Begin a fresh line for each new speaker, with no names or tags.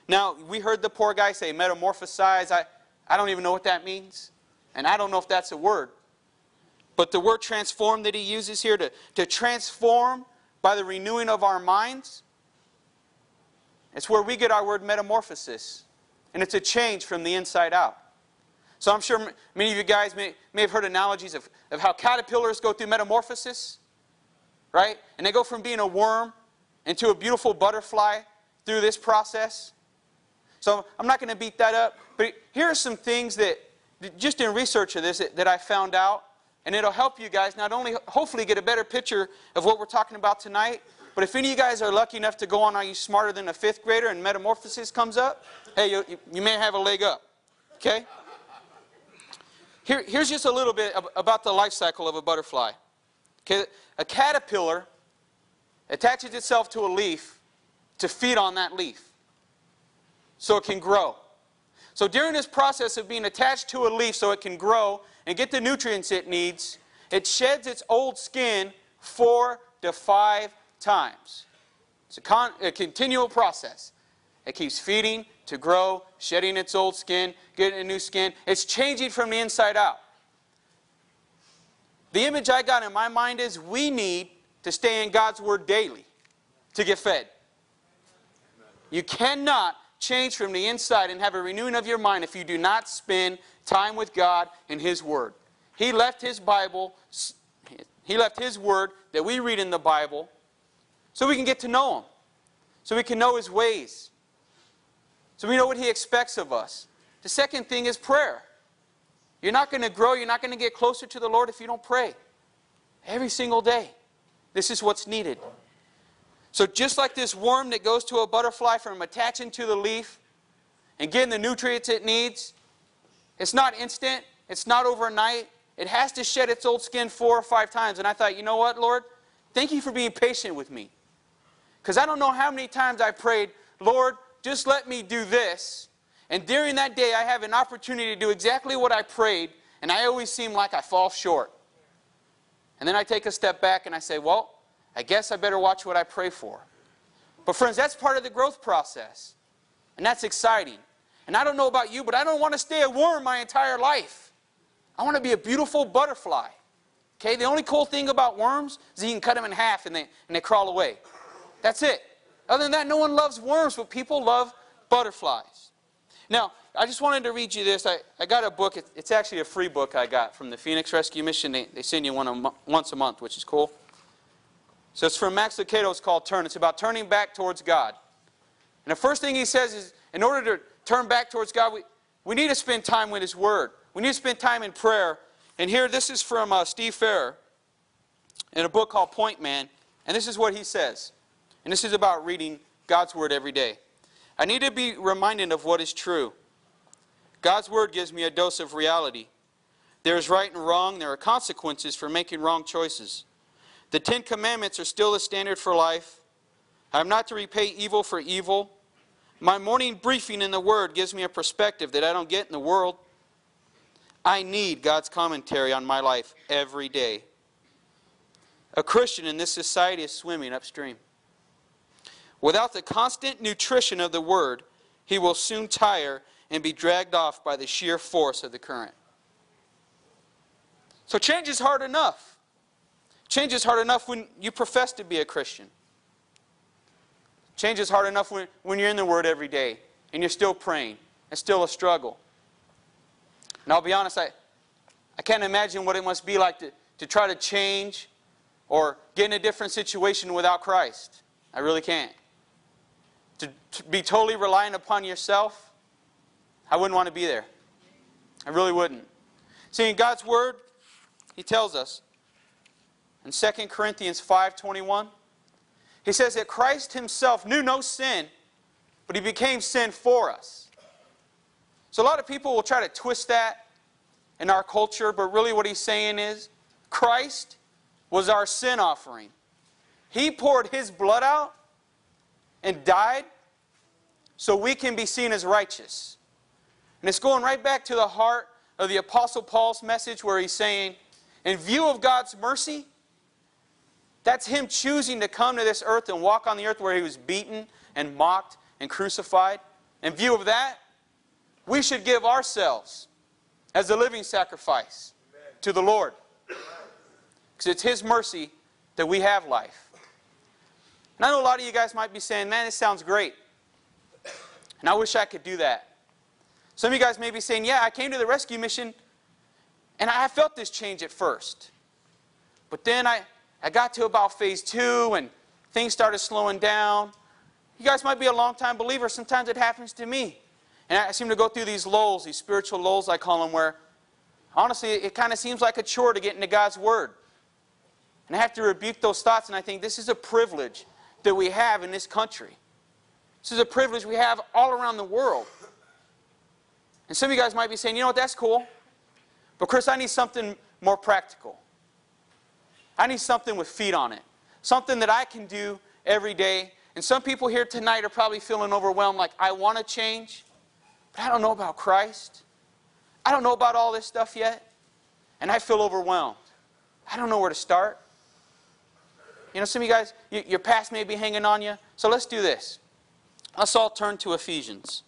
Now, we heard the poor guy say metamorphosize. I don't even know what that means. And I don't know if that's a word. But the word transform that he uses here, to transform by the renewing of our minds, it's where we get our word metamorphosis. And it's a change from the inside out. So I'm sure many of you guys may have heard analogies of how caterpillars go through metamorphosis. Right? And they go from being a worm into a beautiful butterfly through this process. So I'm not going to beat that up. But here are some things that, just in research of this, that I found out. And it'll help you guys not only hopefully get a better picture of what we're talking about tonight, but if any of you guys are lucky enough to go on Are You Smarter Than a Fifth Grader and metamorphosis comes up, hey, you may have a leg up. Okay? Here's just a little bit about the life cycle of a butterfly. Okay? A caterpillar attaches itself to a leaf to feed on that leaf so it can grow. So during this process of being attached to a leaf so it can grow and get the nutrients it needs, it sheds its old skin 4 to 5 times. It's a continual process. It keeps feeding to grow, shedding its old skin, getting a new skin. It's changing from the inside out. The image I got in my mind is we need to stay in God's Word daily to get fed. You cannot change from the inside and have a renewing of your mind if you do not spend time with God and His Word. He left His Bible, He left His Word that we read in the Bible so we can get to know Him, so we can know His ways, so we know what He expects of us. The second thing is prayer. You're not going to grow, you're not going to get closer to the Lord if you don't pray. Every single day. This is what's needed. So just like this worm that goes to a butterfly from attaching to the leaf and getting the nutrients it needs, it's not instant, it's not overnight. It has to shed its old skin 4 or 5 times. And I thought, you know what, Lord? Thank you for being patient with me. Because I don't know how many times I prayed, Lord, just let me do this. And during that day, I have an opportunity to do exactly what I prayed, and I always seem like I fall short. And then I take a step back and I say, well, I guess I better watch what I pray for. But friends, that's part of the growth process. And that's exciting. And I don't know about you, but I don't want to stay a worm my entire life. I want to be a beautiful butterfly. Okay, the only cool thing about worms is you can cut them in half and they crawl away. That's it. Other than that, no one loves worms, but people love butterflies. Now, I just wanted to read you this. I got a book. It's actually a free book I got from the Phoenix Rescue Mission. They send you one once a month, which is cool. So it's from Max Lucado. It's called Turn. It's about turning back towards God. And the first thing he says is, in order to turn back towards God, we need to spend time with His Word. We need to spend time in prayer. And here, this is from Steve Farrer in a book called Point Man. And this is what he says. And this is about reading God's Word every day. I need to be reminded of what is true. God's Word gives me a dose of reality. There is right and wrong. There are consequences for making wrong choices. The 10 Commandments are still the standard for life. I am not to repay evil for evil. My morning briefing in the Word gives me a perspective that I don't get in the world. I need God's commentary on my life every day. A Christian in this society is swimming upstream. Without the constant nutrition of the Word, he will soon tire and be dragged off by the sheer force of the current. So change is hard enough. Change is hard enough when you profess to be a Christian. Change is hard enough when you're in the Word every day and you're still praying. It's still a struggle. And I'll be honest, I can't imagine what it must be like to try to change or get in a different situation without Christ. I really can't. To be totally reliant upon yourself, I wouldn't want to be there. I really wouldn't. See, in God's Word, He tells us in 2 Corinthians 5:21, He says that Christ Himself knew no sin, but He became sin for us. So a lot of people will try to twist that in our culture, but really what He's saying is, Christ was our sin offering. He poured His blood out and died so we can be seen as righteous. And it's going right back to the heart of the Apostle Paul's message where he's saying, in view of God's mercy, that's Him choosing to come to this earth and walk on the earth where He was beaten and mocked and crucified in view of that, we should give ourselves as a living sacrifice to the Lord. Because it's His mercy that we have life. And I know a lot of you guys might be saying, man, this sounds great. And I wish I could do that. Some of you guys may be saying, yeah, I came to the rescue mission and I felt this change at first. But then I got to about phase 2 and things started slowing down. You guys might be a long-time believer. Sometimes it happens to me. And I seem to go through these lulls, these spiritual lulls I call them, where honestly it kind of seems like a chore to get into God's Word. And I have to rebuke those thoughts, and I think this is a privilege that we have in this country. This is a privilege we have all around the world. And some of you guys might be saying, you know what, that's cool. But Chris, I need something more practical. I need something with feet on it. Something that I can do every day. And some people here tonight are probably feeling overwhelmed, like, I want to change, but I don't know about Christ. I don't know about all this stuff yet. And I feel overwhelmed. I don't know where to start. You know, some of you guys, your past may be hanging on you. So let's do this. Let's all turn to Ephesians.